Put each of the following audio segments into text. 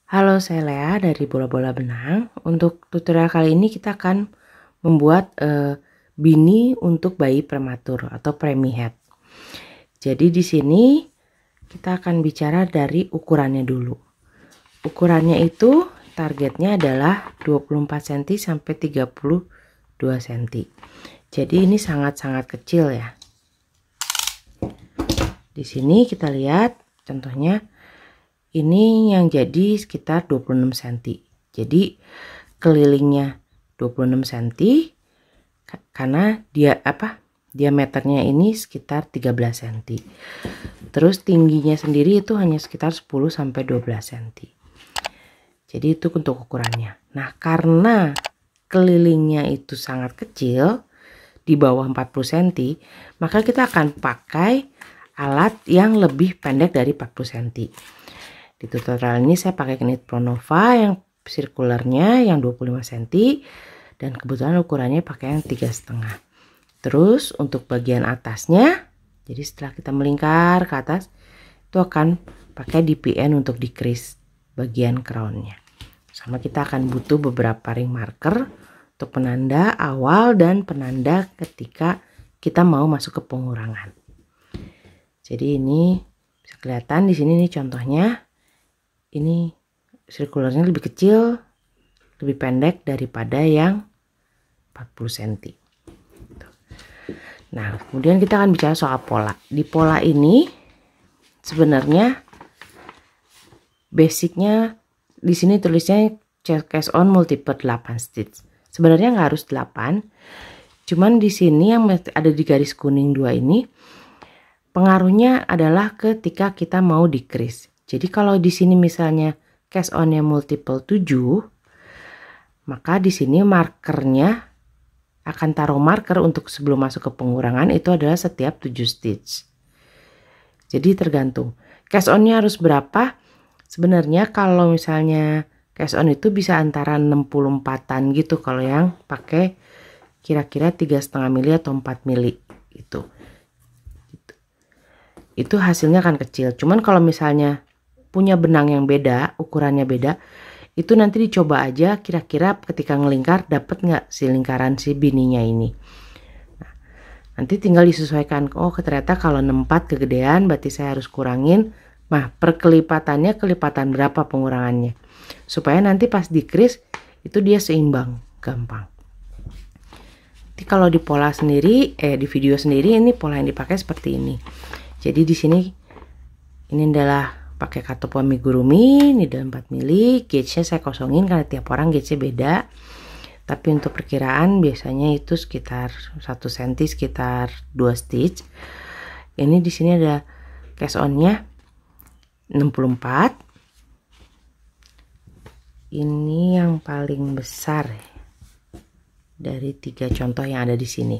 Halo, saya Lea dari Bola-Bola Benang. Untuk tutorial kali ini kita akan membuat bini untuk bayi prematur atau preemie head. Jadi di sini kita akan bicara dari ukurannya dulu. Ukurannya itu targetnya adalah 24 cm sampai 32 cm. Jadi ini sangat-sangat kecil ya. Di sini kita lihat contohnya. Ini yang jadi sekitar 26 cm. Jadi kelilingnya 26 cm karena diameternya ini sekitar 13 cm. Terus tingginya sendiri itu hanya sekitar 10 sampai 12 cm. Jadi itu untuk ukurannya. Nah, karena kelilingnya itu sangat kecil, di bawah 40 cm, maka kita akan pakai alat yang lebih pendek dari 40 cm. Di tutorial ini saya pakai Knit Pronova yang sirkularnya yang 25 cm dan kebetulan ukurannya pakai yang 3,5. Terus untuk bagian atasnya, jadi setelah kita melingkar ke atas itu akan pakai DPN untuk decrease bagian crownnya. Sama kita akan butuh beberapa ring marker untuk penanda awal dan penanda ketika kita mau masuk ke pengurangan. Jadi ini bisa kelihatan di sini nih contohnya. Ini sirkularnya lebih kecil, lebih pendek daripada yang 40 cm. Nah, kemudian kita akan bicara soal pola. Di pola ini sebenarnya basicnya di sini tulisnya cast on multiple 8 stitch. Sebenarnya nggak harus 8. Cuman di sini yang ada di garis kuning 2 ini pengaruhnya adalah ketika kita mau decrease. Jadi kalau di sini misalnya cast on-nya multiple 7, maka di sini markernya akan taruh marker untuk sebelum masuk ke pengurangan itu adalah setiap 7 stitch. Jadi tergantung. Cast on-nya harus berapa? Sebenarnya kalau misalnya cast on itu bisa antara 64-an gitu kalau yang pakai kira-kira 3,5 mili atau 4 mili itu. Itu hasilnya akan kecil. Cuman kalau misalnya punya benang yang beda, ukurannya beda, itu nanti dicoba aja kira-kira ketika ngelingkar dapat nggak si lingkaran si bininya ini. Nah, nanti tinggal disesuaikan. Oh, ternyata kalau 64 kegedean berarti saya harus kurangin. Nah, per kelipatannya kelipatan berapa pengurangannya. Supaya nanti pas decrease itu dia seimbang, gampang. Nanti kalau di pola sendiri, di video sendiri ini pola yang dipakai seperti ini. Jadi di sini ini adalah pakai katopo amigurumi, needle 4 mili, gauge-nya saya kosongin karena tiap orang gauge-nya beda. Tapi untuk perkiraan biasanya itu sekitar 1 cm sekitar 2 stitch. Ini di sini ada cast on-nya 64. Ini yang paling besar dari 3 contoh yang ada di sini.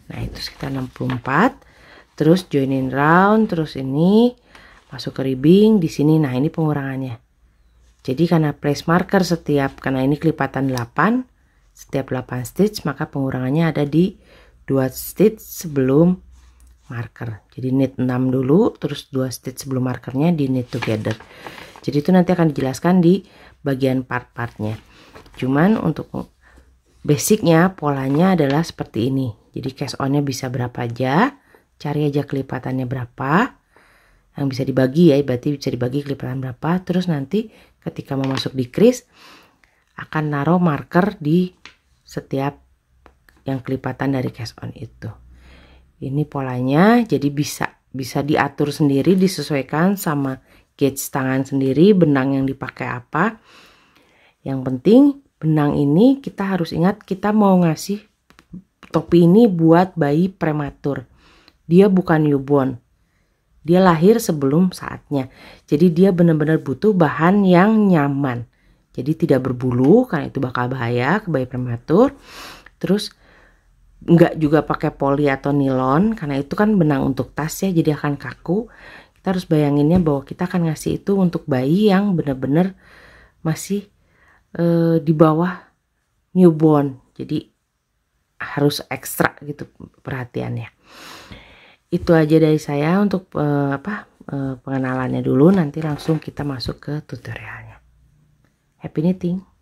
Nah, itu sekitar 64. Terus joinin round, terus ini masuk ke ribbing di sini. Nah, ini pengurangannya. Jadi karena place marker karena ini kelipatan 8, setiap 8 stitch maka pengurangannya ada di 2 stitch sebelum marker. Jadi knit 6 dulu, terus 2 stitch sebelum markernya di knit together. Jadi itu nanti akan dijelaskan di bagian part-partnya. Cuman untuk basicnya polanya adalah seperti ini. Jadi cast on-nya bisa berapa aja, cari aja kelipatannya berapa yang bisa dibagi ya, berarti bisa dibagi kelipatan berapa. Terus nanti ketika mau masuk decrease akan naruh marker di setiap yang kelipatan dari cast on itu. Ini polanya, jadi bisa diatur sendiri, disesuaikan sama gauge tangan sendiri, benang yang dipakai apa. Yang penting benang ini kita harus ingat kita mau ngasih topi ini buat bayi prematur. Dia bukan newborn. Dia lahir sebelum saatnya. Jadi dia benar-benar butuh bahan yang nyaman. Jadi tidak berbulu karena itu bakal bahaya ke bayi prematur. Terus enggak juga pakai poli atau nilon karena itu kan benang untuk tas ya, jadi akan kaku. Kita harus bayanginnya bahwa kita akan ngasih itu untuk bayi yang benar-benar masih di bawah newborn. Jadi harus ekstra gitu perhatiannya. Itu aja dari saya untuk pengenalannya dulu, nanti langsung kita masuk ke tutorialnya. Happy knitting.